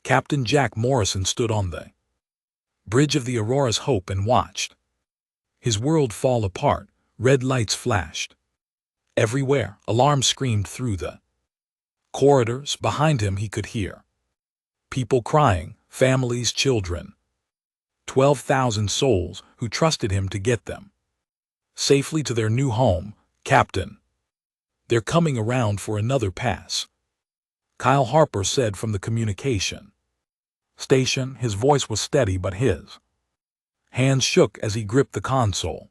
Captain Jack Morrison stood on the bridge of the Aurora's Hope and watched his world fall apart. Red lights flashed everywhere. Alarms screamed through the corridors. Behind him he could hear people crying, families, children. 12,000 souls who trusted him to get them safely to their new home. Captain, they're coming around for another pass, Kyle Harper said from the communication station. His voice was steady, but his hands shook as he gripped the console.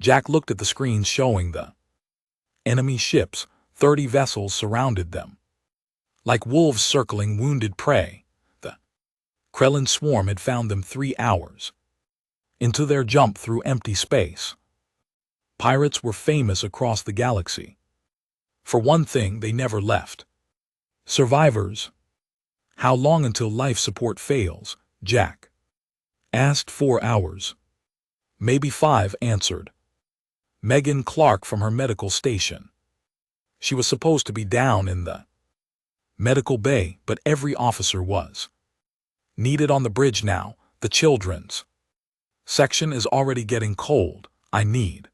Jack looked at the screens showing the enemy ships. 30 vessels surrounded them, like wolves circling wounded prey. The Krellin swarm had found them 3 hours into their jump through empty space. Pirates were famous across the galaxy. For one thing, they never left survivors. How long until life support fails? Jack asked. 4 hours. Maybe 5, answered Megan Clark from her medical station. She was supposed to be down in the medical bay, but every officer was needed on the bridge now. The children's section is already getting cold. I need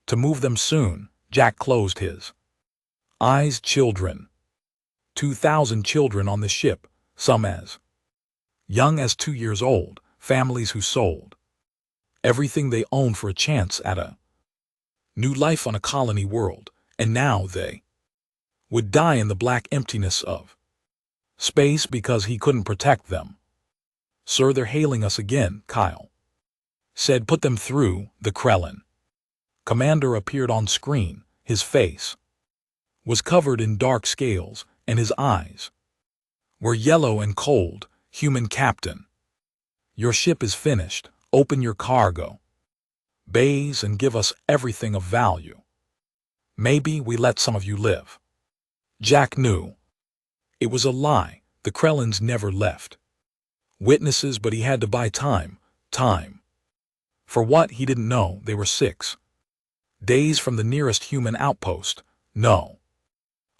to move them soon. Jack closed his eyes. Children. 2,000 children on the ship, some as young as 2 years old, families who sold everything they owned for a chance at a new life on a colony world, and now they would die in the black emptiness of space because he couldn't protect them. Sir, they're hailing us again, Kyle said. Put them through. The Krellin commander appeared on screen. His face was covered in dark scales, and his eyes were yellow and cold. Human captain, your ship is finished. Open your cargo bays and give us everything of value. Maybe we let some of you live. Jack knew it was a lie. The Krellins never left witnesses, but he had to buy time. Time. For what? He didn't know. They were 6 days from the nearest human outpost. No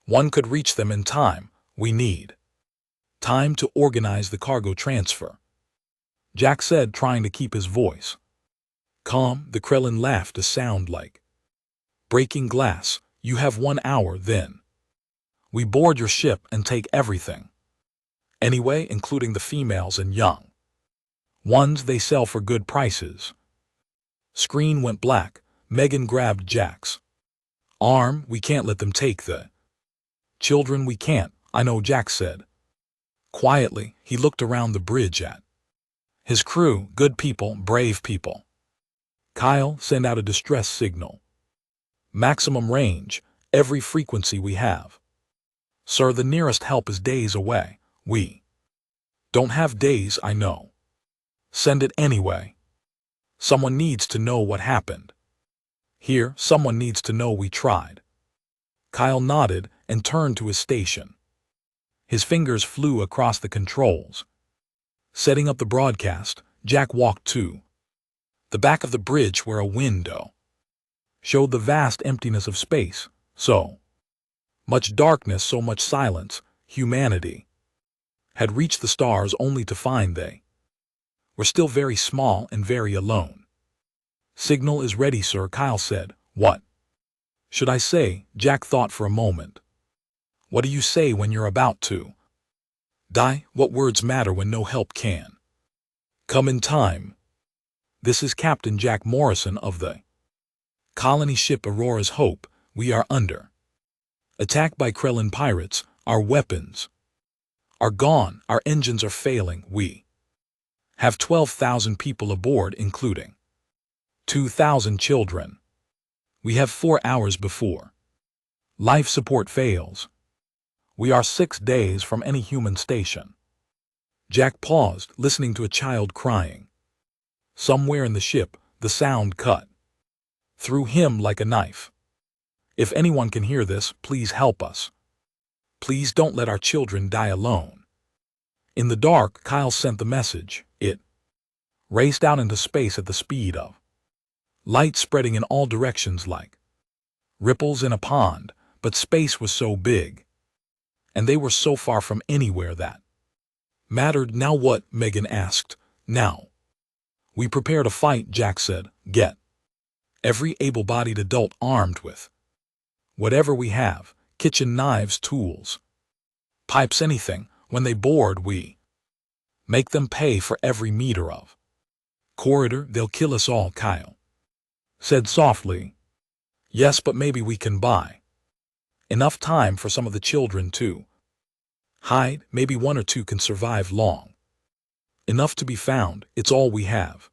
one could reach them in time. We need time to organize the cargo transfer, Jack said, trying to keep his voice calm. The Krellin laughed, a sound like breaking glass. You have 1 hour, then we board your ship and take everything. Anyway, including the females and young ones. They sell for good prices. Screen went black. Megan grabbed Jack's arm. We can't let them take the children. We can't. I know, Jack said quietly. He looked around the bridge at his crew. Good people, brave people. Kyle, send out a distress signal. Maximum range, every frequency we have. Sir, the nearest help is days away. We don't have days, I know. Send it anyway. Someone needs to know what happened. Here, someone needs to know we tried. Kyle nodded and turned to his station. His fingers flew across the controls. Setting up the broadcast, Jack walked to the back of the bridge where a window showed the vast emptiness of space. So much darkness, so much silence. Humanity had reached the stars only to find they were still very small and very alone. Signal is ready, sir, Kyle said. What should I say? Jack thought for a moment. What do you say when you're about to die? What words matter when no help can come in time? This is Captain Jack Morrison of the colony ship Aurora's Hope. We are under attack by Krellin pirates. Our weapons are gone. Our engines are failing. We have 12,000 people aboard, including 2,000 children. We have 4 hours before life support fails. We are 6 days from any human station. Jack paused, listening to a child crying. Somewhere in the ship, the sound cut through him like a knife. If anyone can hear this, please help us. Please don't let our children die alone. In the dark, Kyle sent the message. It raced out into space at the speed of light, spreading in all directions like ripples in a pond. But space was so big, and they were so far from anywhere that Mattered. Now what? Megan asked. Now. We prepare to fight, Jack said. Get every able-bodied adult armed with whatever we have, kitchen knives, tools, pipes, anything. When they board, we make them pay for every meter of corridor. They'll kill us all, Kyle said softly. Yes, but maybe we can buy enough time for some of the children to hide. Maybe one or two can survive long enough to be found. It's all we have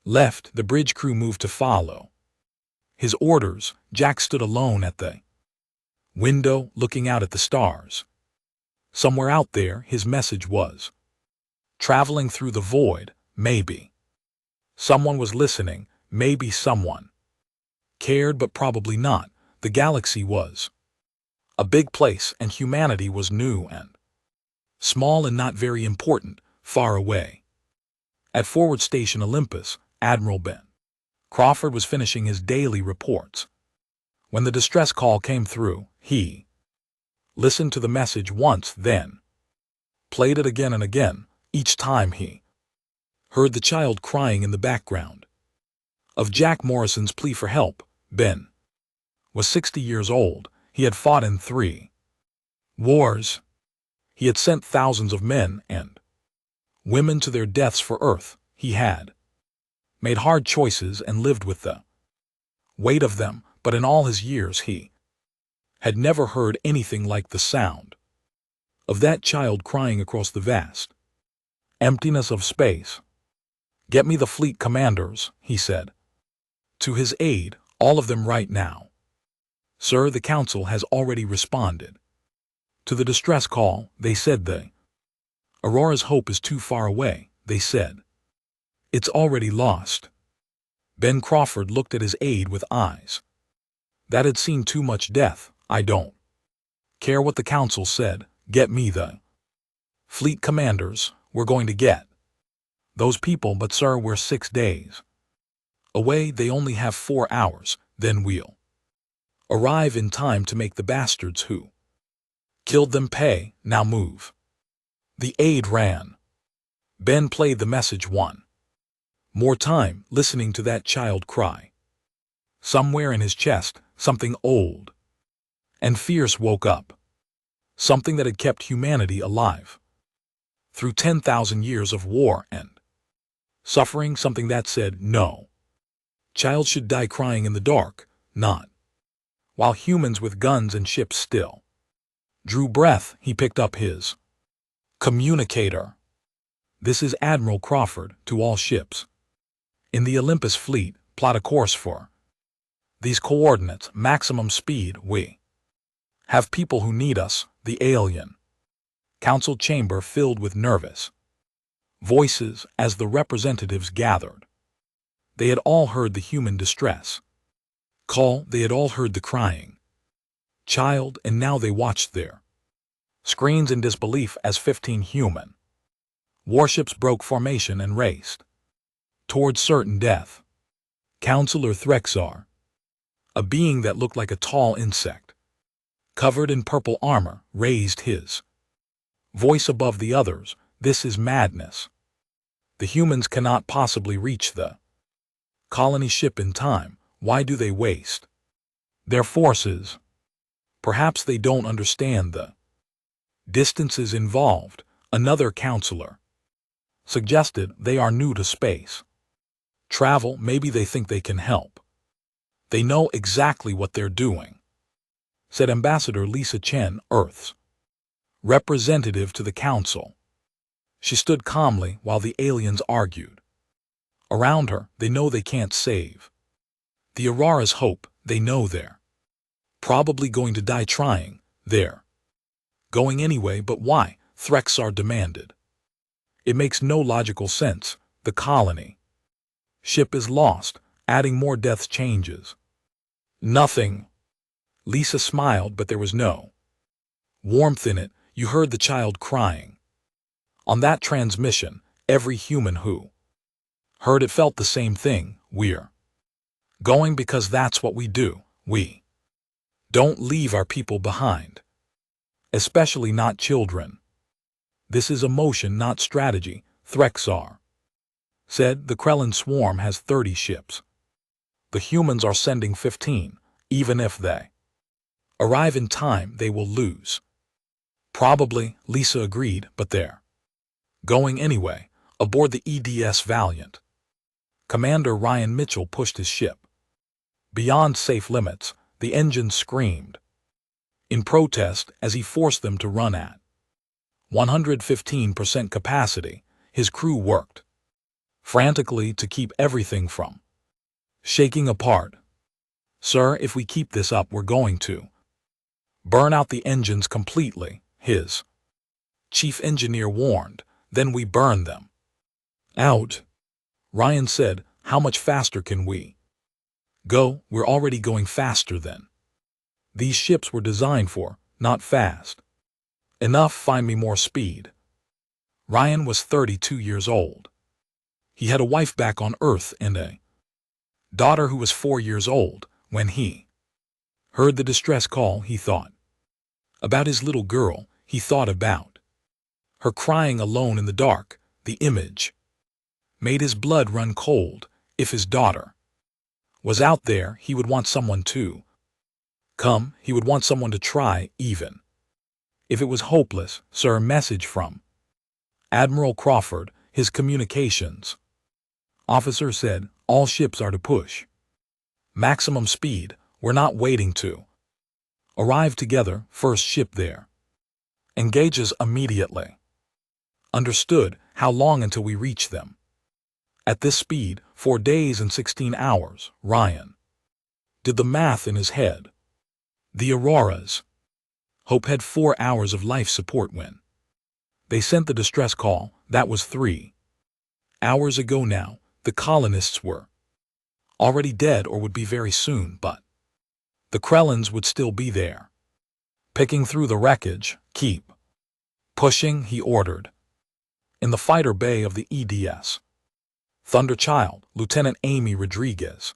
left. The bridge crew moved to follow his orders. Jack stood alone at the window, looking out at the stars. Somewhere out there, his message was traveling through the void. Maybe someone was listening. Maybe someone cared, but probably not. The galaxy was a big place, and humanity was new and small and not very important, far away. At Forward Station Olympus, Admiral Ben Crawford was finishing his daily reports. When the distress call came through, he listened to the message once, then played it again and again. Each time he heard the child crying in the background of Jack Morrison's plea for help. Ben was 60 years old. He had fought in 3 wars. He had sent thousands of men and women to their deaths for Earth. He had made hard choices and lived with the weight of them, but in all his years he had never heard anything like the sound of that child crying across the vast emptiness of space. Get me the fleet commanders, he said to his aide, all of them right now. Sir, the council has already responded to the distress call. They said the Aurora's hope is too far away. They said it's already lost. Ben Crawford looked at his aide with eyes that had seen too much death. I don't care what the council said. Get me the fleet commanders. We're going to get those people, but sir, we're 6 days away. They only have 4 hours. Then we'll arrive in time to make the bastards who killed them pay. Now move. The aide ran. Ben played the message one more time, listening to that child cry. Somewhere in his chest, something old and fierce woke up. Something that had kept humanity alive through 10,000 years of war and suffering. Something that said, no child should die crying in the dark, not while humans with guns and ships still drew breath. He picked up his communicator. This is Admiral Crawford. To all ships in the Olympus fleet, plot a course for these coordinates, maximum speed. We have people who need us. The alien council chamber filled with nervous voices as the representatives gathered. They had all heard the human distress call. They had all heard the crying child, and now they watched their screens in disbelief as 15 human warships broke formation and raced towards certain death. Counselor Threxar, a being that looked like a tall insect covered in purple armor, raised his voice above the others. This is madness. The humans cannot possibly reach the colony ship in time. Why do they waste their forces? Perhaps they don't understand the distances involved. Another counselor suggested. They are new to space travel. Maybe they think they can help. They know exactly what they're doing, said Ambassador Lisa Chen, Earth's representative to the council. She stood calmly while the aliens argued around her. They know they can't save the Aurora's hope. They know they're probably going to die trying. They're going anyway, but why? Threxar demanded. It makes no logical sense. The colony ship is lost. Adding more deaths changes nothing. Lisa smiled, but there was no warmth in it. You heard the child crying on that transmission. Every human who heard it felt the same thing. We're going because that's what we do. We don't leave our people behind, especially not children. This is emotion, not strategy, Threxar said. The Krellin swarm has 30 ships. The humans are sending 15, even if they arrive in time, they will lose. Probably, Lisa agreed, but they're going anyway, aboard the EDS Valiant. Commander Ryan Mitchell pushed his ship beyond safe limits. The engine screamed in protest as he forced them to run at 115% capacity. His crew worked frantically to keep everything from shaking apart. "Sir, if we keep this up, we're going to burn out the engines completely," his chief engineer warned. "Then we burn them out," Ryan said. "How much faster can we go?" "We're already going faster than these ships were designed for, not fast enough. Find me more speed." Ryan was 32 years old. He had a wife back on Earth and a daughter who was 4 years old. When he heard the distress call, he thought about his little girl. He thought about her crying alone in the dark. The image made his blood run cold. If his daughter was out there, he would want someone to come. He would want someone to try, even if it was hopeless. "Sir, message from Admiral Crawford," his communications officer said. "All ships are to push maximum speed. We're not waiting to arrive together. First ship there engages immediately." "Understood. How long until we reach them?" "At this speed, 4 days and 16 hours. Ryan did the math in his head. The Aurora's Hope had 4 hours of life support when they sent the distress call. That was 3 hours ago now. The colonists were already dead or would be very soon, but the Krellins would still be there, picking through the wreckage. "Keep pushing," he ordered. In the fighter bay of the EDS Thunderchild, Lieutenant Amy Rodriguez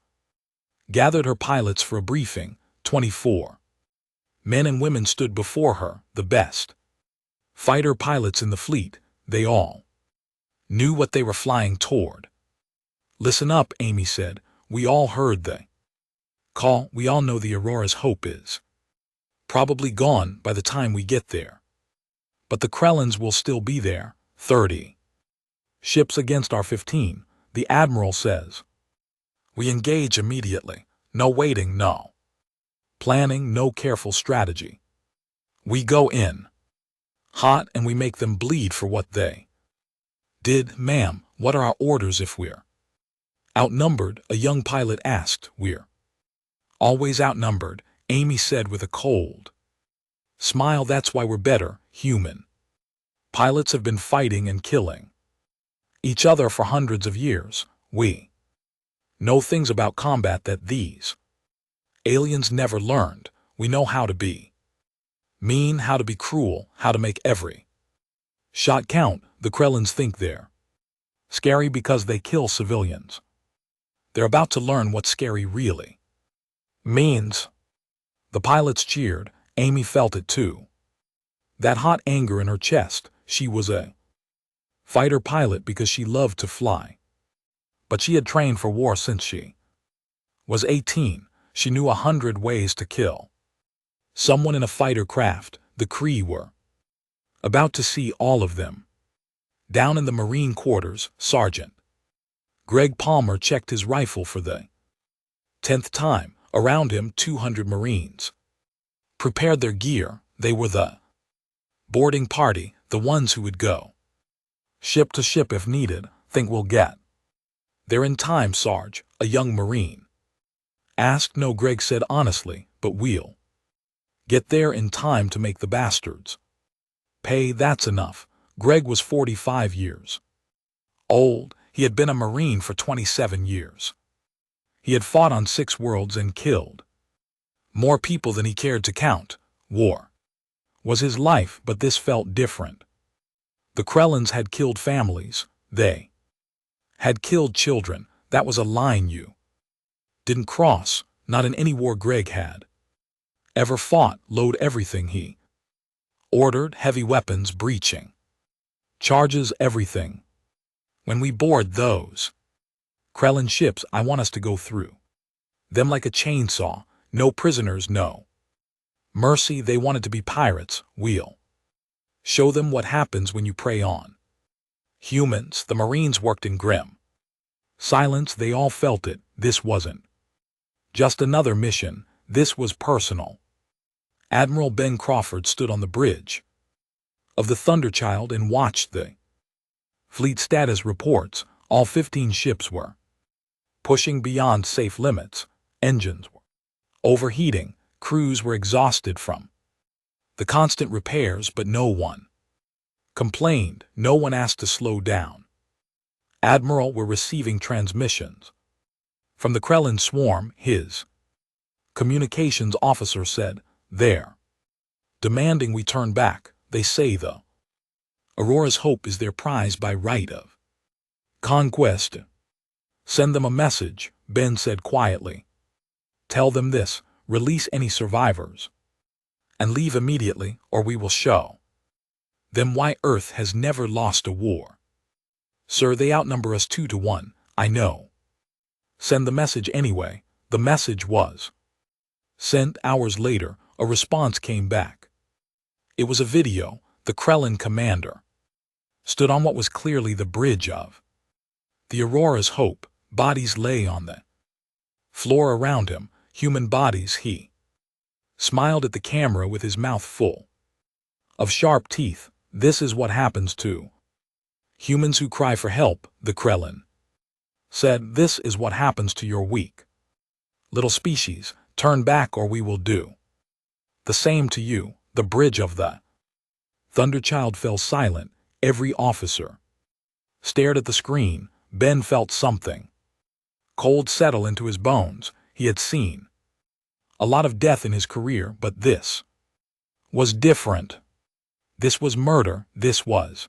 gathered her pilots for a briefing. 24 men and women stood before her, the best fighter pilots in the fleet. They all knew what they were flying toward. "Listen up," Amy said. "We all heard the call. We all know the Aurora's Hope is probably gone by the time we get there. But the Krellins will still be there. 30 ships against our 15, the Admiral says. We engage immediately. No waiting, no planning, no careful strategy. We go in hot and we make them bleed for what they did." "Ma'am, what are our orders if we're outnumbered?" a young pilot asked. "We're always outnumbered," Amy said with a cold smile. "That's why we're better. Human pilots have been fighting and killing each other for hundreds of years. We know things about combat that these aliens never learned. We know how to be mean, how to be cruel, how to make every shot count. The Krellins think they're scary because they kill civilians. They're about to learn what scary really means." The pilots cheered. Amy felt it too. That hot anger in her chest. She was a fighter pilot because she loved to fly. But she had trained for war since she was 18. She knew 100 ways to kill someone in a fighter craft. The Kree were about to see all of them. Down in the Marine quarters, Sergeant Greg Palmer checked his rifle for the 10th time. Around him, 200 Marines prepared their gear. They were the boarding party, the ones who would go ship to ship if needed. "Think we'll get there in time, Sarge?" a young Marine asked. "No," Greg said honestly, "but we'll get there in time to make the bastards pay." "That's enough." Greg was 45 years old. He had been a Marine for 27 years. He had fought on 6 worlds and killed more people than he cared to count. War was his life, but this felt different. The Krellins had killed families. They had killed children. That was a line you didn't cross, not in any war Greg had ever fought. "Load everything," he ordered. "Heavy weapons breaching Charges everything. When we board those Krellin ships, I want us to go through them like a chainsaw. No prisoners, no mercy. They wanted to be pirates. We'll show them what happens when you prey on humans. The Marines worked in grim silence. They all felt it. This wasn't just another mission. This was personal. Admiral Ben Crawford stood on the bridge of the Thunderchild and watched the fleet status reports. All 15 ships were pushing beyond safe limits. Engines were overheating. Crews were exhausted from the constant repairs, but no one complained. No one asked to slow down. Admiral were receiving transmissions from the Krellin swarm. His communications officer said, "They're demanding we turn back. They say the Aurora's Hope is their prize by right of conquest." "Send them a message," Ben said quietly. "Tell them this: release any survivors and leave immediately, or we will show them why Earth has never lost a war." "Sir, they outnumber us 2-1, I know." "Send the message anyway." The message was sent. Hours later, a response came back. It was a video. The Krellin commander stood on what was clearly the bridge of the Aurora's Hope. Bodies lay on the floor around him, human bodies. He smiled at the camera with his mouth full of sharp teeth. "This is what happens to humans who cry for help," the Krellin said. "This is what happens to your weak little species. Turn back or we will do the same to you." The bridge of the Thunderchild fell silent. Every officer stared at the screen. Ben felt something cold settle into his bones. He had seen a lot of death in his career, but this was different. This was murder. This was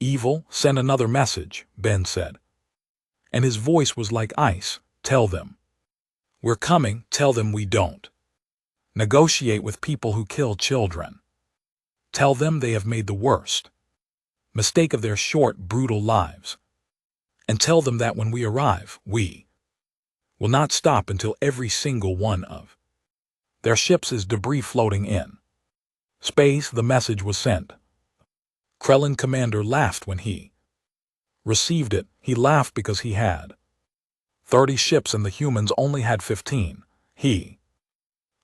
evil. "Send another message," Ben said, and his voice was like ice. "Tell them we're coming. Tell them we don't negotiate with people who kill children. Tell them they have made the worst mistake of their short, brutal lives. And tell them that when we arrive, we will not stop until every single one of their ships is debris floating in space." The message was sent. Krellin commander laughed when he received it. He laughed because he had 30 ships and the humans only had 15. He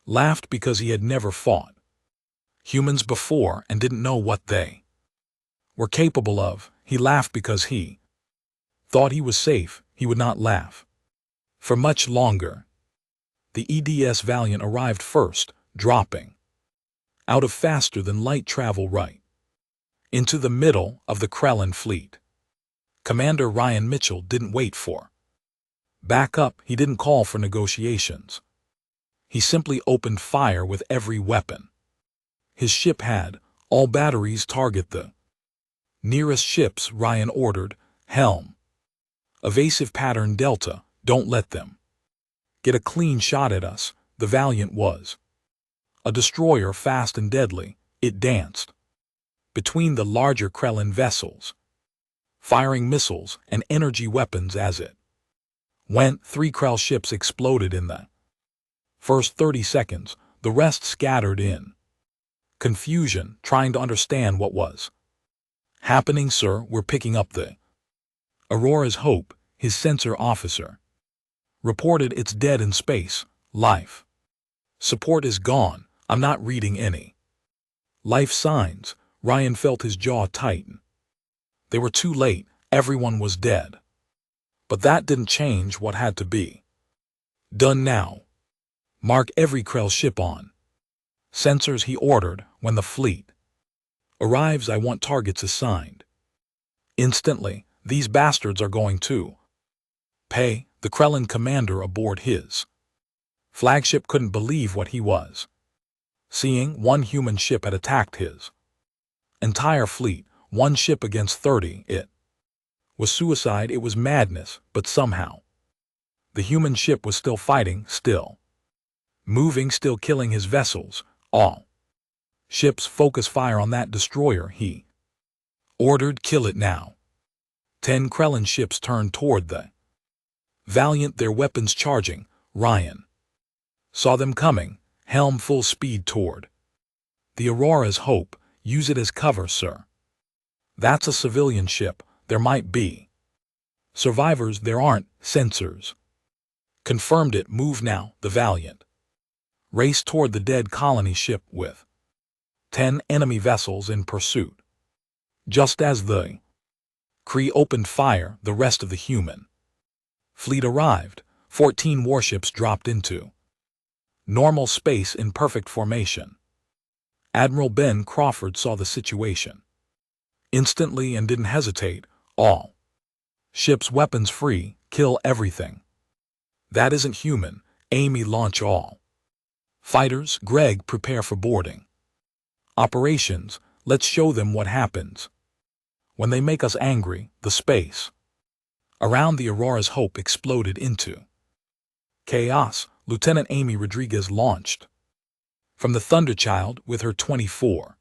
laughed because he had never fought humans before and didn't know what they were capable of. He laughed because he thought he was safe. He would not laugh for much longer. The EDS Valiant arrived first, dropping out of faster than light travel right into the middle of the Krellin fleet. Commander Ryan Mitchell didn't wait for backup. He didn't call for negotiations. He simply opened fire with every weapon his ship had. "All batteries target the nearest ships," Ryan ordered. "Helm evasive pattern Delta. Don't let them get a clean shot at us." The Valiant was a destroyer, fast and deadly. It danced between the larger Krellin vessels, firing missiles and energy weapons as it went. 3 Krell ships exploded in the first 30 seconds. The rest scattered in confusion, trying to understand what was happening. "Sir, we're picking up the Aurora's Hope," his sensor officer reported. "It's dead in space. Life support is gone. I'm not reading any life signs." Ryan felt his jaw tighten. They were too late. Everyone was dead. But that didn't change what had to be done now. "Mark every Krell ship on sensors," he ordered. "When the fleet arrives, I want targets assigned instantly. These bastards are going to pay." The Krellin commander aboard his flagship couldn't believe what he was seeing. 1 human ship had attacked his entire fleet. 1 ship against 30. It was suicide. It was madness. But somehow the human ship was still fighting, still moving, still killing his vessels. "All ships focus fire on that destroyer," he Ordered, kill it now. 10 Krellin ships turned toward the Valiant, their weapons charging. Ryan saw them coming, helm full speed toward the Aurora's Hope. Use it as cover, sir. That's a civilian ship. There might be survivors. There aren't. Sensors confirmed it. Move now. The Valiant raced toward the dead colony ship with 10 enemy vessels in pursuit. Just as the Kree opened fire, the rest of the human fleet arrived. 14 warships dropped into normal space in perfect formation. Admiral Ben Crawford saw the situation instantly and didn't hesitate. All ships weapons free, kill everything that isn't human. Amy, launch all fighters. Greg, prepare for boarding operations. Let's show them what happens when they make us angry. The space around the Aurora's Hope exploded into chaos. Lieutenant Amy Rodriguez launched from the Thunderchild with her 24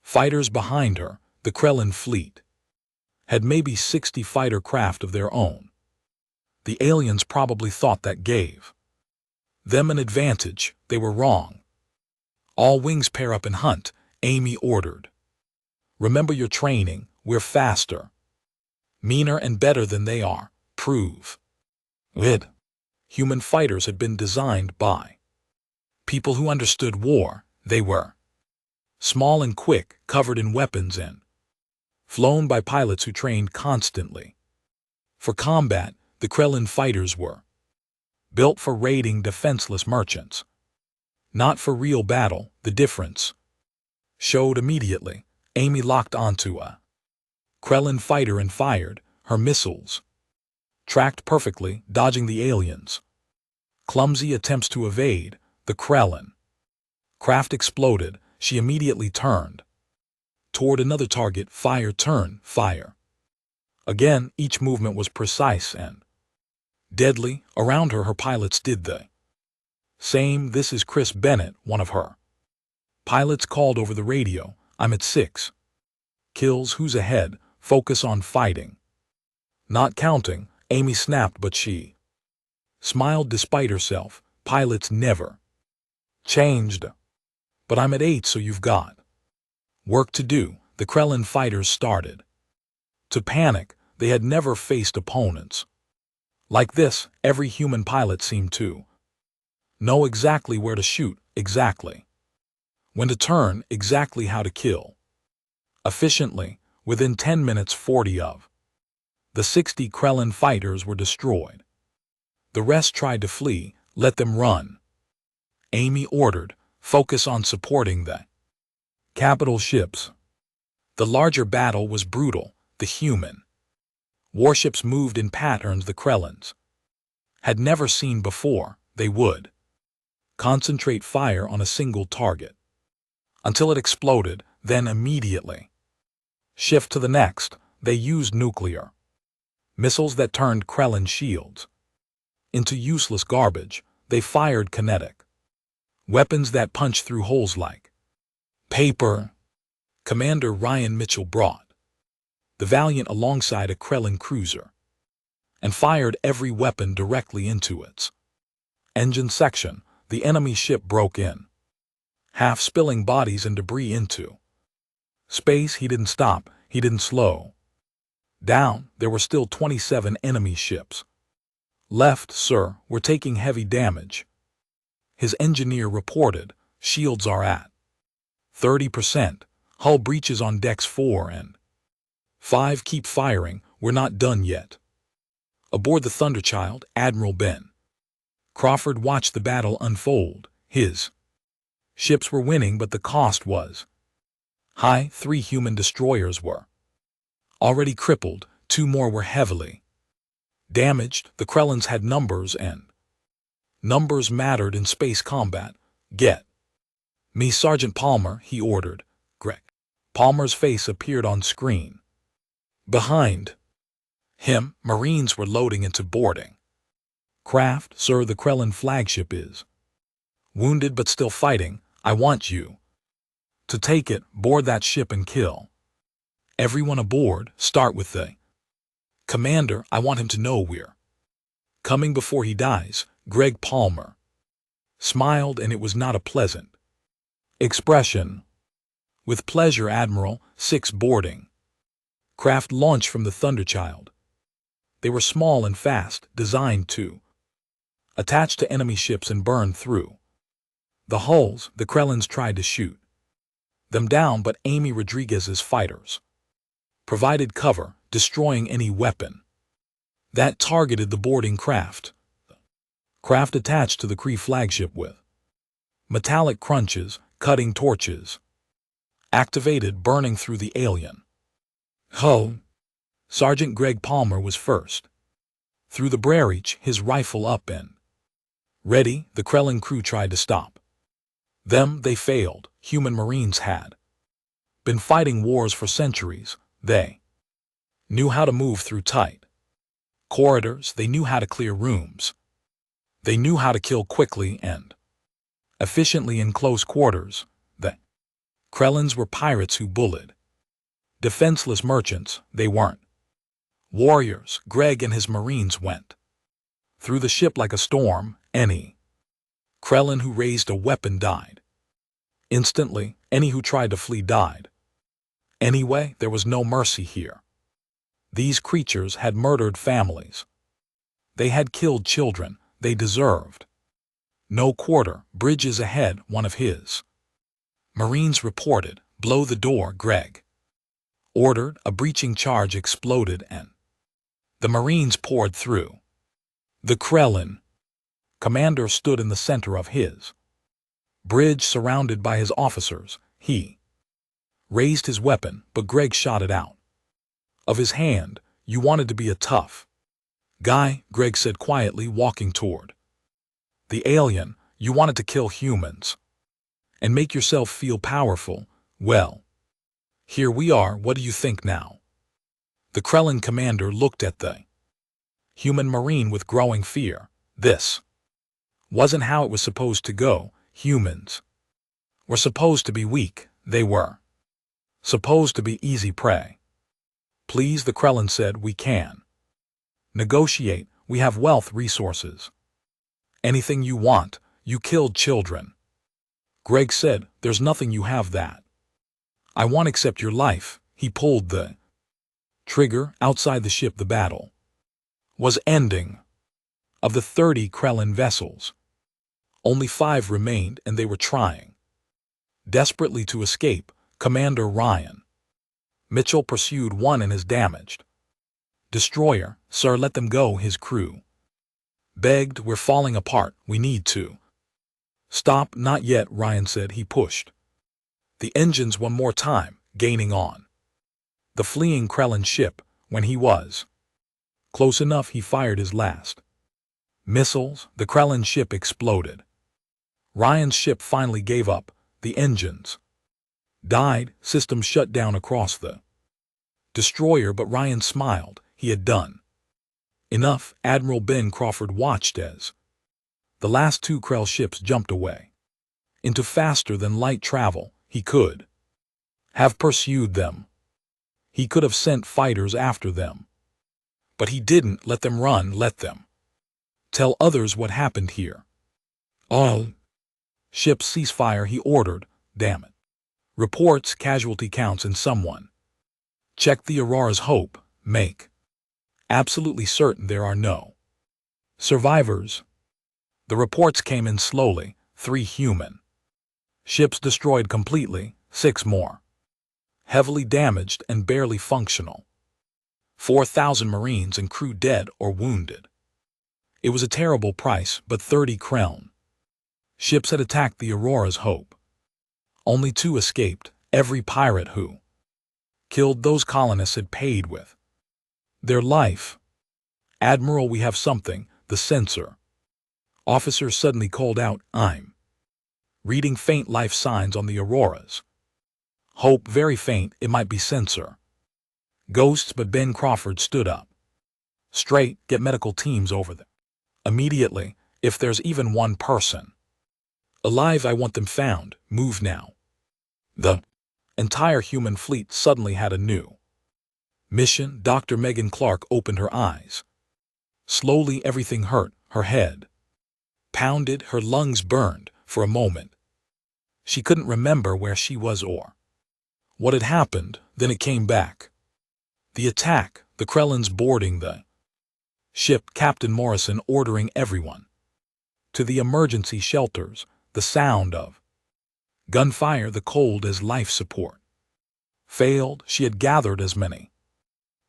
fighters behind her. The Krellin fleet had maybe 60 fighter craft of their own. The aliens probably thought that gave them an advantage. They were wrong. All wings, pair up and hunt. Amy ordered. Remember your training. We're faster, meaner and better than they are. Prove it. Human fighters had been designed by people who understood war. They were small and quick, covered in weapons, and flown by pilots who trained constantly for combat. The Krellin fighters were built for raiding defenseless merchants, not for real battle. The difference showed immediately. Amy locked onto a Krellin fighter and fired. Her missiles tracked perfectly, dodging the aliens' clumsy attempts to evade. The Krellin craft exploded. She immediately turned toward another target. Fire, turn, fire. Again, each movement was precise and deadly. Around her, her pilots did the same. This is Chris Bennett, one of her pilots, called over the radio. I'm at 6 kills. Who's ahead? Focus on fighting, not counting. Amy snapped, but she smiled despite herself. Pilots never changed. But I'm at 8, so you've got work to do. The Krellin fighters started to panic. They had never faced opponents like this. Every human pilot seemed to know exactly where to shoot, exactly when to turn, exactly how to kill efficiently. Within 10 minutes, 40 of the 60 Krellin fighters were destroyed. The rest tried to flee. Let them run. Amy ordered. Focus on supporting the capital ships. The larger battle was brutal. The human warships moved in patterns the Krellins had never seen before. They would concentrate fire on a single target until it exploded, then immediately shift to the next. They used nuclear missiles that turned Krellin shields into useless garbage. They fired kinetic weapons that punched through holes like paper. Commander Ryan Mitchell brought the Valiant alongside a Krellin cruiser and fired every weapon directly into its engine section. The enemy ship broke in half, spilling bodies and debris into space. He didn't stop. He didn't slow down. There were still 27 enemy ships left. Sir, we're taking heavy damage, his engineer reported. Shields are at 30%. Hull breaches on decks 4 and 5. Keep firing. We're not done yet. Aboard the Thunderchild, Admiral Ben Crawford watched the battle unfold. His ships were winning, but the cost was high. 3 human destroyers were already crippled. 2 more were heavily damaged. The Krellins had numbers, and numbers mattered in space combat. Get me Sergeant Palmer, he ordered. Greg Palmer's face appeared on screen. Behind him, Marines were loading into boarding craft. Sir, the Krellin flagship is wounded but still fighting. I want you to take it, board that ship and kill Everyone aboard, start with the commander. I want him to know we're coming before he dies. Greg Palmer smiled, and it was not a pleasant expression. With pleasure, Admiral. 6 boarding craft launched from the Thunderchild. They were small and fast, designed to attach to enemy ships and burn through the hulls. The Krellans tried to shoot them down, but Amy Rodriguez's fighters provided cover, destroying any weapon that targeted the boarding craft. Craft attached to the Kree flagship with metallic crunches, cutting torches activated, burning through the alien hull. Sergeant Greg Palmer was first through the breach, his rifle up and ready. The Krellan crew tried to stop them. They failed. Human Marines had been fighting wars for centuries. They knew how to move through tight corridors. They knew how to clear rooms. They knew how to kill quickly and efficiently in close quarters. The Krellans were pirates who bullied defenseless merchants. They weren't warriors. Greg and his Marines went through the ship like a storm. Any Krellan who raised a weapon died instantly. Any who tried to flee died anyway. There was no mercy here. These creatures had murdered families. They had killed children. They deserved no quarter. Bridges ahead, one of his Marines reported. Blow the door, Greg ordered. A breaching charge exploded and the Marines poured through. The Krellan commander stood in the center of his bridge, surrounded by his officers. He raised his weapon, but Greg shot it out of his hand. You wanted to be a tough guy, Greg said quietly, walking toward the alien. You wanted to kill humans and make yourself feel powerful. Well, here we are. What do you think now? The Krellan commander looked at the human Marine with growing fear. This wasn't how it was supposed to go. Humans were supposed to be weak. They were supposed to be easy prey. Please, the Krellan said, we can negotiate. We have wealth, resources. Anything you want. You killed children. Greg said, there's nothing you have that I want except your life. He pulled the trigger. Outside the ship, the battle was ending. Of the 30 Krellan vessels, only 5 remained, and they were trying desperately to escape. Commander Ryan Mitchell pursued one in his damaged destroyer. Sir, let them go, his crew begged. We're falling apart. We need to stop. Not yet, Ryan said. He pushed the engines one more time, gaining on the fleeing Krellan ship. When he was close enough, he fired his last missiles. The Krellan ship exploded. Ryan's ship finally gave up. The engines died. Systems shut down across the destroyer, but Ryan smiled. He had done enough. Admiral Ben Crawford watched as the last 2 Krell ships jumped away into faster-than-light travel. He could have pursued them. He could have sent fighters after them. But he didn't. Let them run. Let them tell others what happened here. All ships ceasefire, he ordered. Damn it. Reports, casualty counts, and someone check the Aurora's Hope. Make absolutely certain there are no survivors. The reports came in slowly. 3 human ships destroyed completely, 6 more heavily damaged and barely functional, 4,000 Marines and crew dead or wounded. It was a terrible price, but 30 Krellan ships had attacked the Aurora's Hope. Only 2 escaped. Every pirate who killed those colonists had paid with their life. Admiral, we have something. The censor officer suddenly called out. I'm reading faint life signs on the Aurora's Hope. Very faint. It might be censor ghosts. But Ben Crawford stood up straight. Get medical teams over there immediately. If there's even one person alive, I want them found. Move now. The entire human fleet suddenly had a new Mission. Dr. Megan Clark opened her eyes. Slowly everything hurt, her head pounded, her lungs burned. For a moment she couldn't remember where she was or what had happened. Then it came back. The attack, the Krellins boarding the ship, Captain Morrison ordering everyone to the emergency shelters, the sound of gunfire, the cold as life support failed. She had gathered as many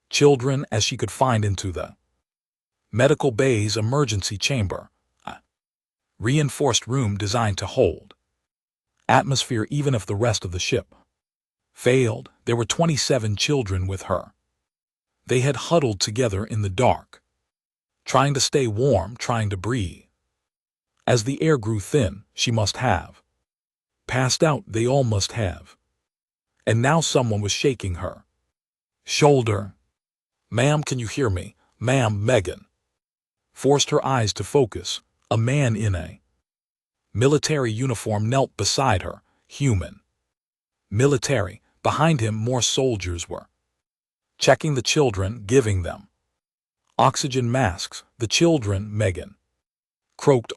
children as she could find into the medical bay's emergency chamber, a reinforced room designed to hold atmosphere even if the rest of the ship failed. There were 27 children with her. They had huddled together in the dark, trying to stay warm, trying to breathe. As the air grew thin, she must have passed out. They all must have. And now someone was shaking her shoulder. "Ma'am, can you hear me? Ma'am." Megan forced her eyes to focus. A man in a military uniform knelt beside her, human. Military. Behind him more soldiers were checking the children, giving them oxygen masks. "The children," Megan croaked.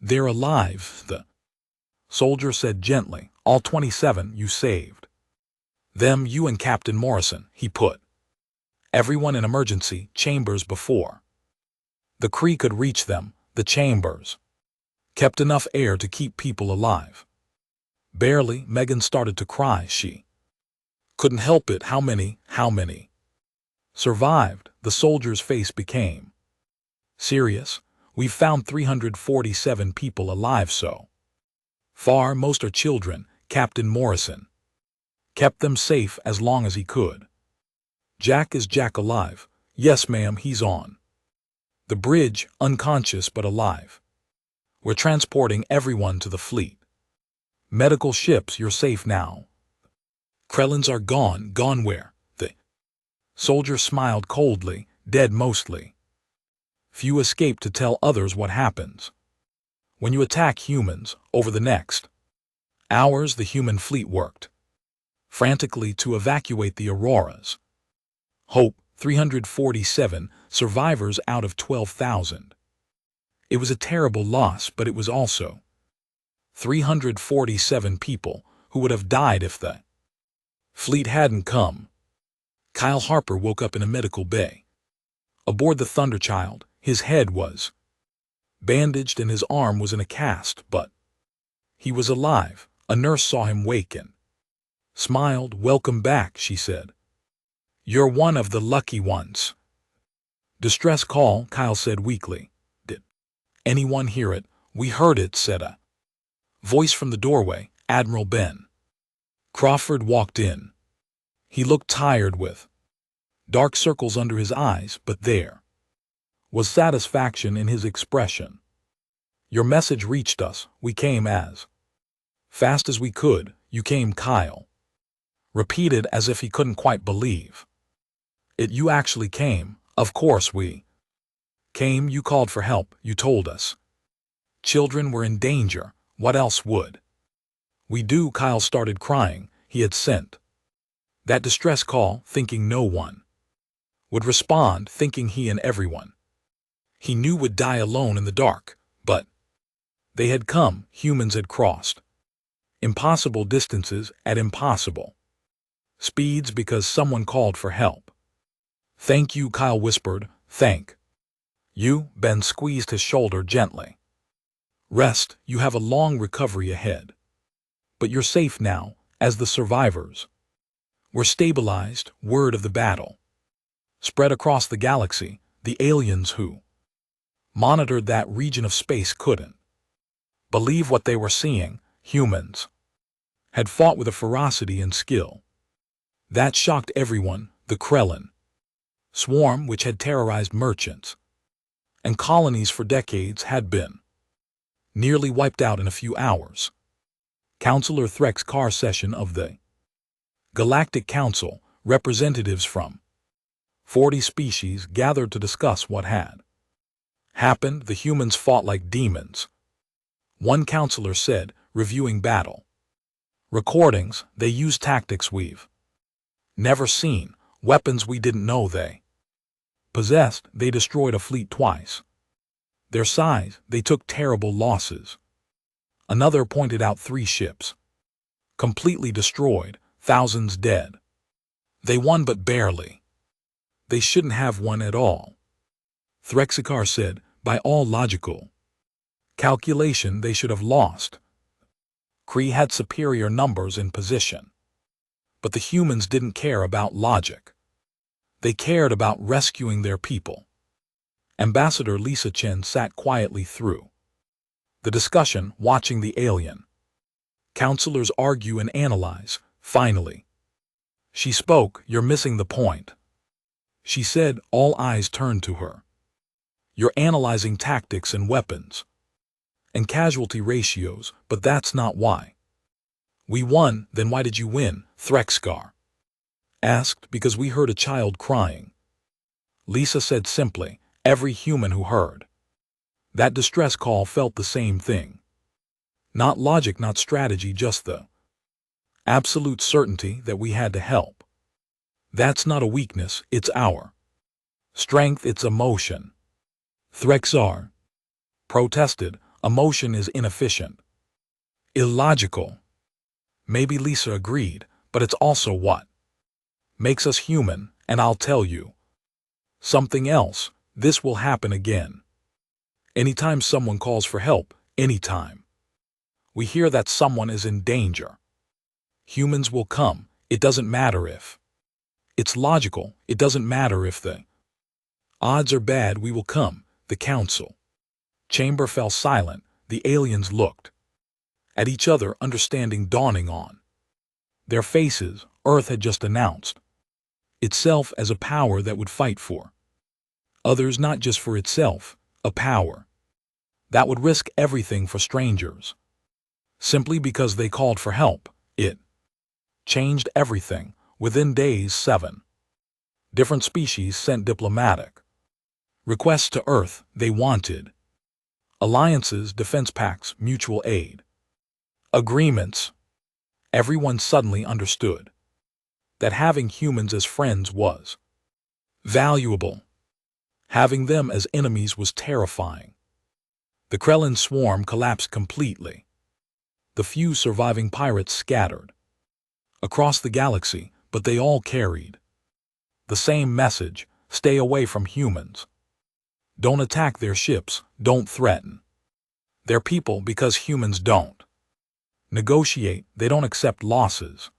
They're alive," the soldier said gently. "All 27, you saved them, you and Captain Morrison." He put everyone in emergency chambers before the Kree could reach them. The chambers kept enough air to keep people alive. Barely. Megan started to cry. She couldn't help it. How many survived? The soldier's face became serious. "We've found 347 people alive so far. Most are children." Captain Morrison kept them safe as long as he could. "Jack, is Jack alive?" "Yes, ma'am, he's on the bridge, unconscious but alive. We're transporting everyone to the fleet medical ships. You're safe now." "Krellins are gone." "Gone where?" The soldier smiled coldly. "Dead mostly. Few escape to tell others what happens when you attack humans." Over the next hours, the human fleet worked frantically to evacuate the Aurora's Hope. 347 survivors out of 12,000. It was a terrible loss, but it was also 347 people who would have died if the fleet hadn't come. Kyle Harper woke up in a medical bay aboard the Thunderchild. His head was bandaged and his arm was in a cast, but he was alive. A nurse saw him wake and smiled. "Welcome back," she said. "You're one of the lucky ones." "Distress call," Kyle said weakly. "Did anyone hear it?" "We heard it," said a voice from the doorway. Admiral Ben Crawford walked in. He looked tired with dark circles under his eyes, but there was satisfaction in his expression. "Your message reached us. We came as fast as we could." "You came?" Kyle repeated as if he couldn't quite believe it. "You actually came?" "Of course we came. You called for help. You told us children were in danger. What else would we do?" Kyle started crying. He had sent that distress call, thinking no one would respond, thinking he and everyone he knew would die alone in the dark. But they had come. Humans had crossed impossible distances at impossible speeds because someone called for help. "Thank you," Kyle whispered. "Thank you." Ben squeezed his shoulder gently. "Rest. You have a long recovery ahead. But you're safe now." As the survivors were stabilized, word of the battle spread across the galaxy. The aliens who monitored that region of space couldn't believe what they were seeing. Humans had fought with a ferocity and skill that shocked everyone. The Krellin swarm, which had terrorized merchants and colonies for decades, had been nearly wiped out in a few hours. Counselor Threk's car session of the Galactic Council, representatives from 40 species gathered to discuss what had happened. "The humans fought like demons," one counselor said, reviewing battle recordings. "They used tactics we've never seen. Weapons we didn't know they possessed. They destroyed a fleet twice. Their size, they took terrible losses. Another pointed out 3 ships. Completely destroyed, thousands dead. They won but barely. They shouldn't have won at all. Threxikar said, by all logical calculation they should have lost. Kree had superior numbers and position. But the humans didn't care about logic. They cared about rescuing their people. Ambassador Lisa Chen sat quietly through the discussion, watching the alien counselors argue and analyze. Finally, she spoke. You're missing the point, she said. All eyes turned to her. You're analyzing tactics and weapons and casualty ratios, but that's not why we won. Then why did you win? Threxikar asked. Because we heard a child crying, Lisa said simply. Every human who heard that distress call felt the same thing. Not logic, not strategy, just the absolute certainty that we had to help. That's not a weakness, it's our strength, it's emotion. Threxikar protested. Emotion is inefficient, illogical. Maybe Lisa agreed, but it's also what makes us human, and I'll tell you something else. This will happen again. Anytime someone calls for help, anytime we hear that someone is in danger, humans will come. It doesn't matter if it's logical. It doesn't matter if the odds are bad. We will come. The council chamber fell silent. The aliens looked at each other, understanding dawning on their faces. Earth had just announced itself as a power that would fight for others, not just for itself, a power that would risk everything for strangers. Simply because they called for help, it changed everything. Within days, 7 different species sent diplomatic requests to Earth. They wanted alliances, defense pacts, mutual aid agreements. Everyone suddenly understood that having humans as friends was valuable. Having them as enemies was terrifying. The Krellin swarm collapsed completely. The few surviving pirates scattered across the galaxy, but they all carried the same message: stay away from humans. Don't attack their ships, don't threaten their people, because humans don't negotiate, they don't accept losses.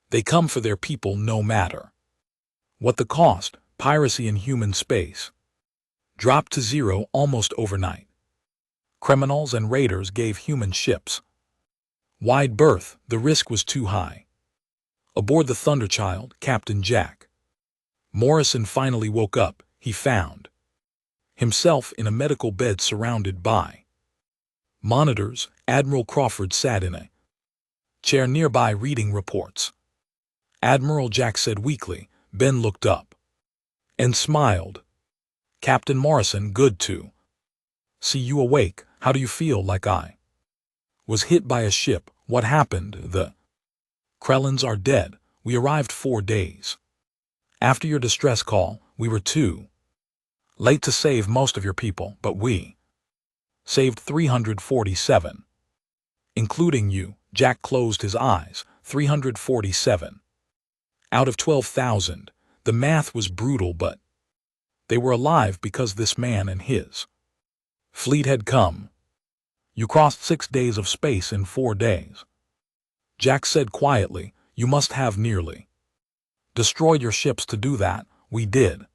They come for their people no matter what the cost. Piracy in human space dropped to 0 almost overnight. Criminals and raiders gave human ships wide berth. The risk was too high. Aboard the Thunderchild, Captain Jack Morrison finally woke up. He found himself in a medical bed surrounded by monitors. Admiral Crawford sat in a chair nearby reading reports. Admiral Jack said weakly. Ben looked up and smiled. Captain Morrison, good to see you awake. How do you feel? Like I was hit by a ship. What happened? The Krellins are dead. We arrived 4 days after your distress call. We were too late to save most of your people, but we saved 347. Including you. Jack closed his eyes. 347 out of 12,000. The math was brutal, but they were alive because this man and his fleet had come. You crossed 6 days of space in 4 days. Jack said quietly. You must have nearly destroyed your ships to do that. We did.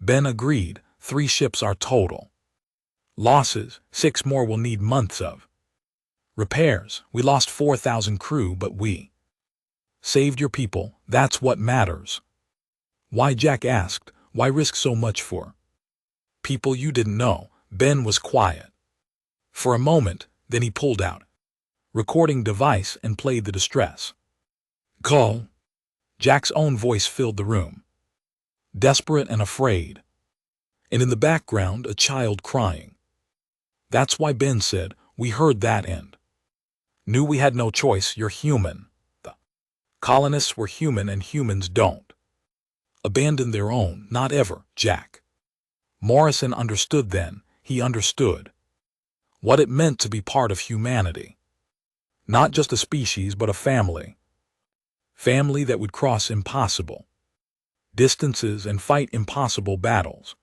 Ben agreed. 3 ships are total losses. 6 more will need months of repairs. We lost 4,000 crew, but we saved your people. That's what matters. Why? Jack asked. Why risk so much for people you didn't know? Ben was quiet for a moment, then he pulled out recording device and played the distress call. Jack's own voice filled the room, desperate and afraid, and in the background a child crying. That's why Ben said, we heard that and knew we had no choice. You're human. The colonists were human and humans don't abandon their own, not ever, Jack. Morrison understood then, he understood what it meant to be part of humanity. Not just a species, but a family. Family that would cross impossible distances and fight impossible battles.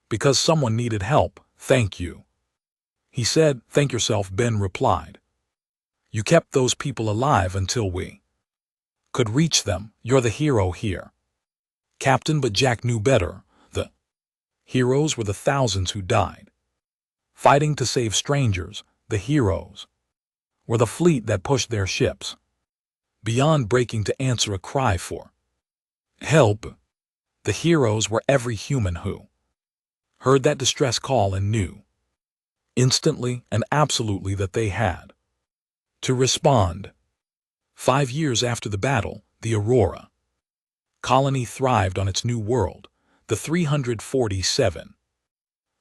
Because someone needed help, thank you. He said, thank yourself, Ben replied. You kept those people alive until we could reach them. You're the hero here, Captain. But Jack knew better. The heroes were the thousands who died fighting to save strangers. The heroes were the fleet that pushed their ships beyond breaking to answer a cry for help. The heroes were every human who heard that distress call and knew instantly and absolutely that they had to respond. 5 years after the battle, the Aurora colony thrived on its new world. The 347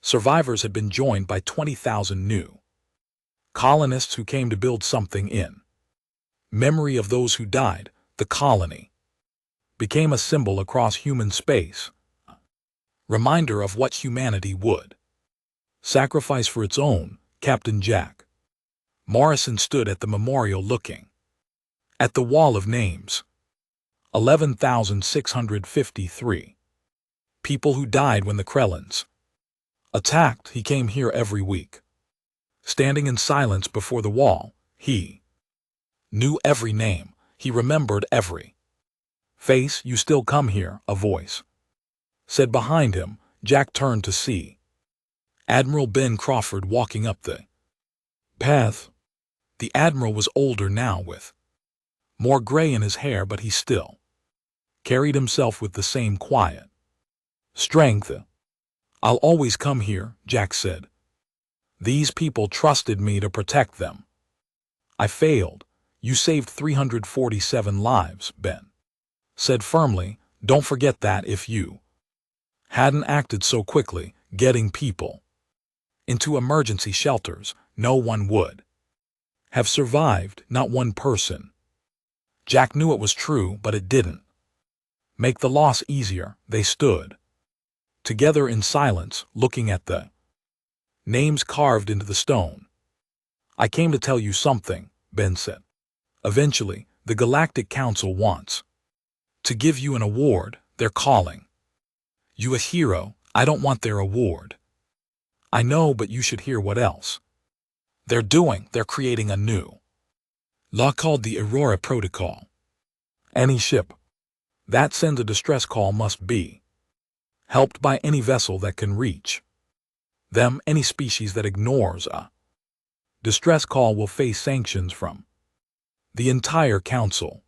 survivors had been joined by 20,000 new colonists who came to build something in memory of those who died. The colony became a symbol across human space, a reminder of what humanity would sacrifice for its own. Captain Jack Morrison stood at the memorial looking at the wall of names. 11,653 people who died when the Krellins attacked. He came here every week. Standing in silence before the wall, he knew every name. He remembered every face. You still come here, a voice said behind him. Jack turned to see Admiral Ben Crawford walking up the path. The Admiral was older now, with more gray in his hair, but he still carried himself with the same quiet strength. I'll always come here, Jack said. These people trusted me to protect them. I failed. You saved 347 lives, Ben said firmly. Don't forget that. If you hadn't acted so quickly, getting people into emergency shelters, no one would have survived, not one person. Jack knew it was true, but it didn't make the loss easier. They stood together in silence, looking at the names carved into the stone. I came to tell you something, Ben said. Eventually, the Galactic Council wants to give you an award. They're calling you a hero. I don't want their award. I know, but you should hear what else they're doing. They're creating a new law called the Aurora Protocol. Any ship that sends a distress call must be helped by any vessel that can reach them. Any species that ignores a distress call will face sanctions from the entire council.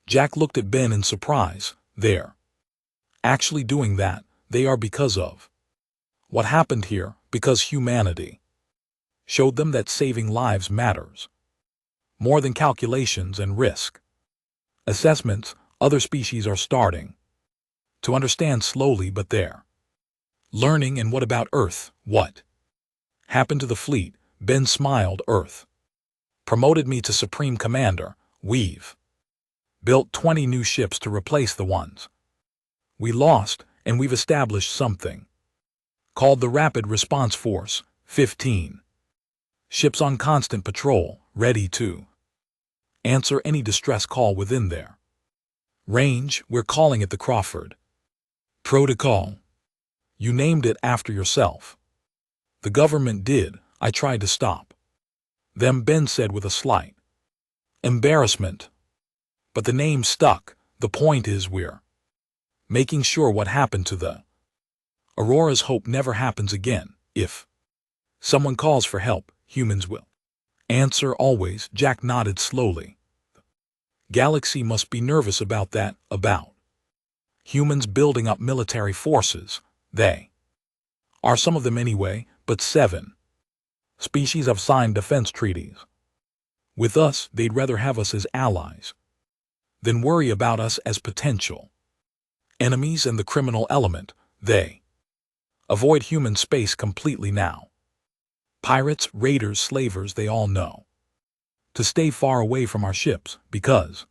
Jack looked at Ben in surprise. They're actually doing that. They are, because of what happened here, because humanity showed them that saving lives matters more than calculations and risk assessments. Other species are starting to understand slowly, but they're learning. And what about Earth? What happened to the fleet? Ben smiled. Earth promoted me to Supreme Commander. We've built 20 new ships to replace the ones we lost, and we've established something called the Rapid Response Force. 15 ships on constant patrol, ready to answer any distress call within their range. We're calling it the Crawford Protocol. You named it after yourself. The government did. I tried to stop them, Ben said with a slight embarrassment. But the name stuck. The point is, we're making sure what happened to the Aurora's hope never happens again. If someone calls for help, humans will answer always. Jack nodded slowly. The galaxy must be nervous about that, about humans building up military forces. They are, some of them anyway, but 7 species have signed defense treaties with us. They'd rather have us as allies than worry about us as potential enemies. And the criminal element, they avoid human space completely now. Pirates, raiders, slavers, they all know to stay far away from our ships because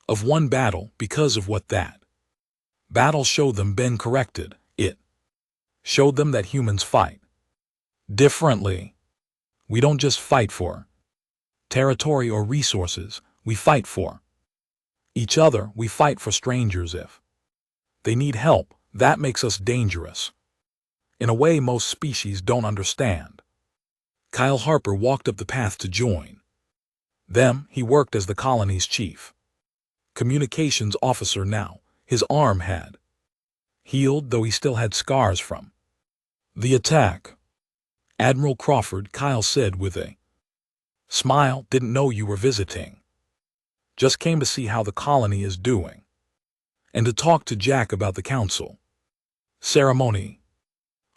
of one battle, because of what that Battle showed them Ben corrected. It showed them that humans fight differently. We don't just fight for territory or resources, we fight for each other, we fight for strangers if they need help. That makes us dangerous in a way most species don't understand. Kyle Harper walked up the path to join them. He worked as the colony's chief communications officer now. His arm had healed, though he still had scars from the attack. Admiral Crawford, Kyle said with a smile, didn't know you were visiting. Just came to see how the colony is doing and to talk to Jack about the council ceremony.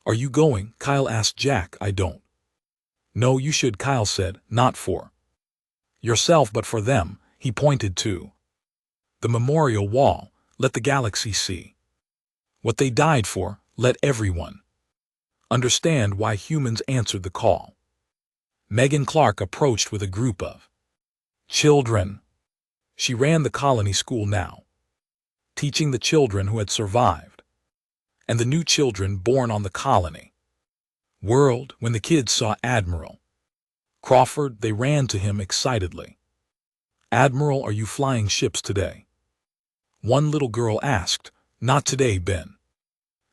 Are you going? Kyle asked Jack. I don't know. You should, Kyle said, not for yourself but for them. He pointed to the memorial wall. Let the galaxy see what they died for. Let everyone understand why humans answered the call. Megan Clark approached with a group of children. She ran the colony school now, teaching the children who had survived and the new children born on the colony world. When the kids saw Admiral Crawford, they ran to him excitedly. Admiral, are you flying ships today? One little girl asked. Not today, Ben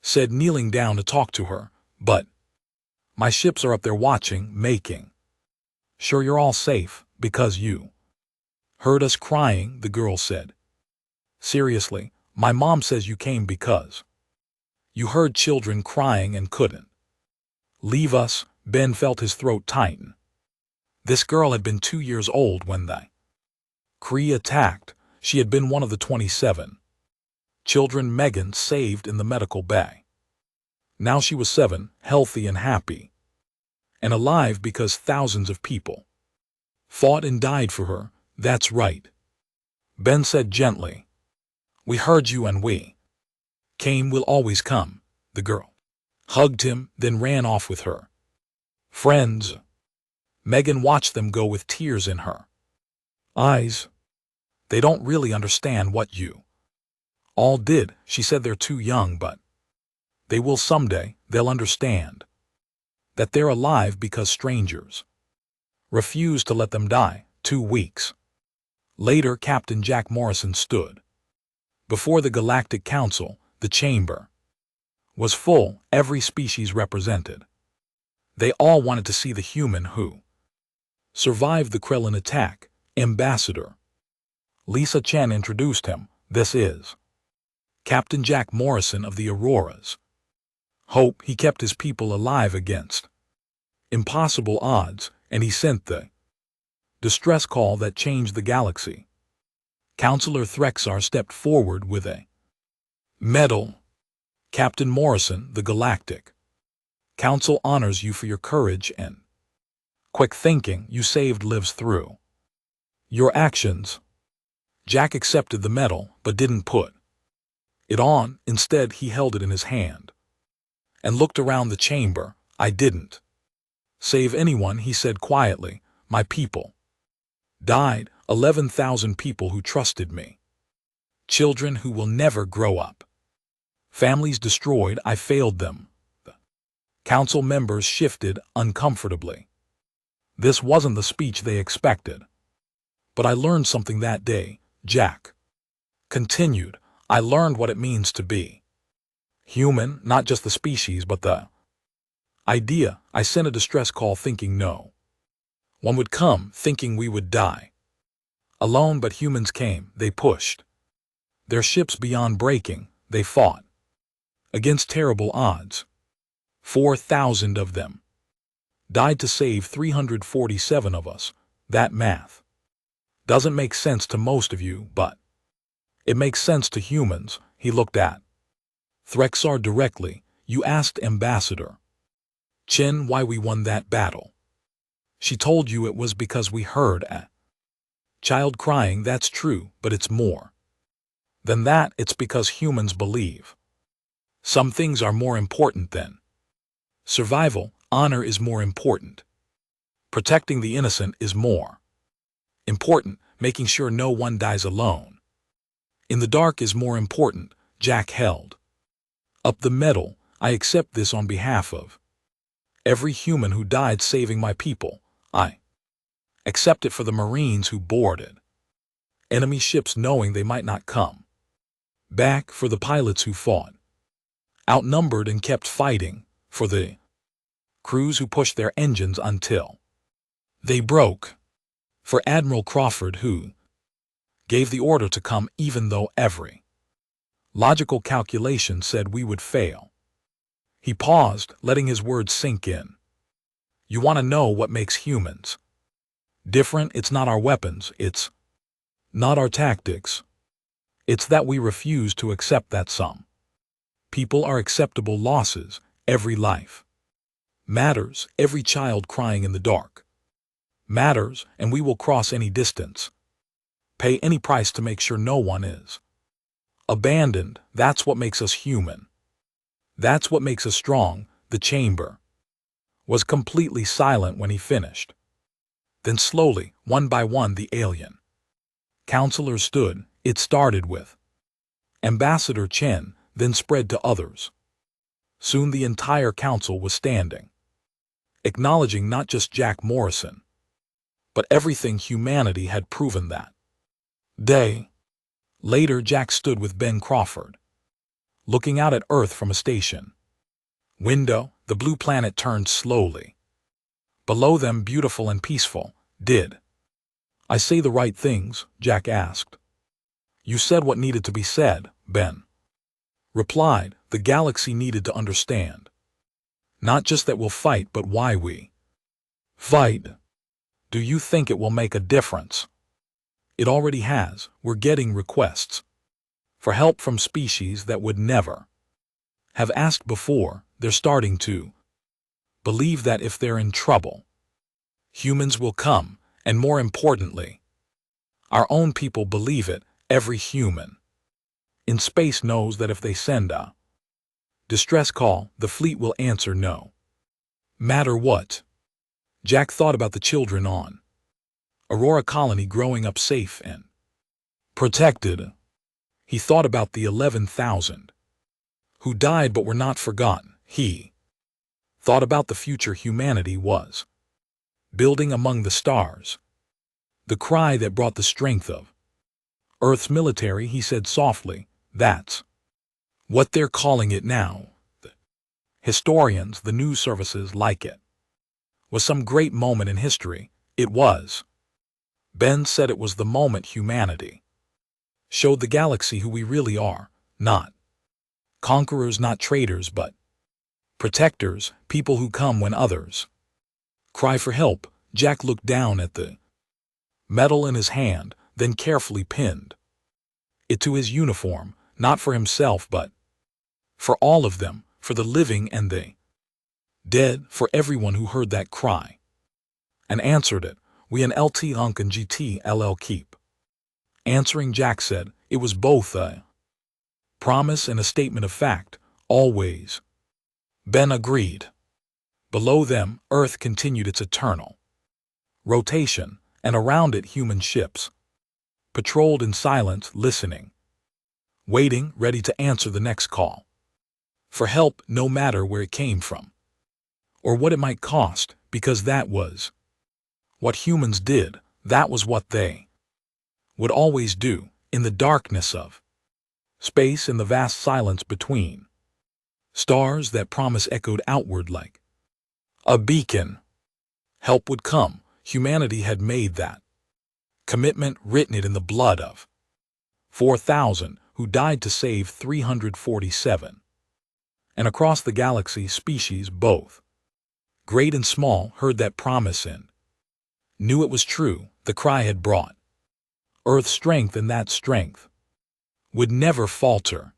said, kneeling down to talk to her. But my ships are up there watching, making sure you're all safe, because you heard us crying, the girl said. Seriously, my mom says you came because you heard children crying and couldn't leave us. Ben felt his throat tighten. This girl had been 2 years old when the Kree attacked. She had been one of the 27 children Megan saved in the medical bay. Now she was 7, healthy and happy, and alive because thousands of people fought and died for her. That's right, Ben said gently. We heard you and we came. We'll always come. The girl hugged him, then ran off with her friends. Megan watched them go with tears in her eyes. They don't really understand what you all did, she said. They're too young, but they will someday. They'll understand that they're alive because strangers refused to let them die. 2 weeks later, Captain Jack Morrison stood before the Galactic Council. The chamber was full, every species represented. They all wanted to see the human who survived the Krellin attack. Ambassador Lisa Chen introduced him. This is Captain Jack Morrison of the Aurora's Hope. He kept his people alive against impossible odds, and he sent the distress call that changed the galaxy. Counselor Threxar stepped forward with a medal. Captain Morrison, the Galactic Council honors you for your courage and quick thinking. You saved lives through your actions. Jack accepted the medal, but didn't put it on. Instead, he held it in his hand and looked around the chamber. I didn't save anyone, he said quietly. My people died. 11,000 people who trusted me. Children who will never grow up. Families destroyed. I failed them. The council members shifted uncomfortably. This wasn't the speech they expected. But I learned something that day, Jack continued. I learned what it means to be human, not just the species, but the idea. I sent a distress call thinking no one would come, thinking we would die alone, but humans came. They pushed their ships beyond breaking. They fought against terrible odds. 4,000 of them died to save 347 of us. That math doesn't make sense to most of you, but it makes sense to humans. He looked at Threxar directly. You asked Ambassador Chen why we won that battle. She told you it was because we heard a child crying. That's true, but it's more than that. It's because humans believe some things are more important than survival. Honor is more important. Protecting the innocent is more important. Making sure no one dies alone in the dark is more important. Jack held up the medal. I accept this on behalf of every human who died saving my people. I accept it for the Marines who boarded enemy ships knowing they might not come back, for the pilots who fought outnumbered and kept fighting, for the crews who pushed their engines until they broke, for Admiral Crawford who gave the order to come even though every logical calculation said we would fail. He paused, letting his words sink in. You want to know what makes humans different? It's not our weapons, it's not our tactics. It's that we refuse to accept that some people are acceptable losses. Every life matters, every child crying in the dark matters, and we will cross any distance, pay any price to make sure no one is abandoned. That's what makes us human. That's what makes us strong. The chamber was completely silent when he finished. Then slowly, one by one, the alien counselors stood. It started with Ambassador Chen, then spread to others. Soon the entire council was standing, acknowledging not just Jack Morrison, but everything humanity had proven that day. Later, Jack stood with Ben Crawford, looking out at Earth from a station window. The blue planet turned slowly. Below them, beautiful and peaceful. Did I say the right things? Jack asked. You said what needed to be said, Ben replied. The galaxy needed to understand not just that we'll fight, but why we fight. Do you think it will make a difference? It already has. We're getting requests for help from species that would never have asked before. They're starting to believe that if they're in trouble, humans will come, and more importantly, our own people believe it. Every human in space knows that if they send a distress call, the fleet will answer no matter what. Jack thought about the children on Aurora Colony growing up safe and protected. He thought about the 11,000 who died but were not forgotten. He thought about the future humanity was building among the stars. The cry that brought the strength of Earth's military, he said softly. That's what they're calling it now. The historians, the news services like it was some great moment in history. It was. Ben said it was the moment humanity showed the galaxy who we really are. Not conquerors, not traitors, but protectors, people who come when others cry for help. Jack looked down at the medal in his hand, then carefully pinned it to his uniform, not for himself but for all of them, for the living and the dead, for everyone who heard that cry and answered it. We an LT Unk and GT LL keep answering. Jack said it was both a promise and a statement of fact. Always. Ben agreed. Below them, Earth continued its eternal rotation, and around it human ships patrolled in silence, listening, waiting, ready to answer the next call for help, no matter where it came from or what it might cost, because that was what humans did. That was what they would always do. In the darkness of space, in the vast silence between stars, that promise echoed outward like a beacon. Help would come. Humanity had made that commitment, written it in the blood of 4,000 who died to save 347. And across the galaxy, species, both great and small, heard that promise and knew it was true. The cry had brought Earth strength, and that strength would never falter.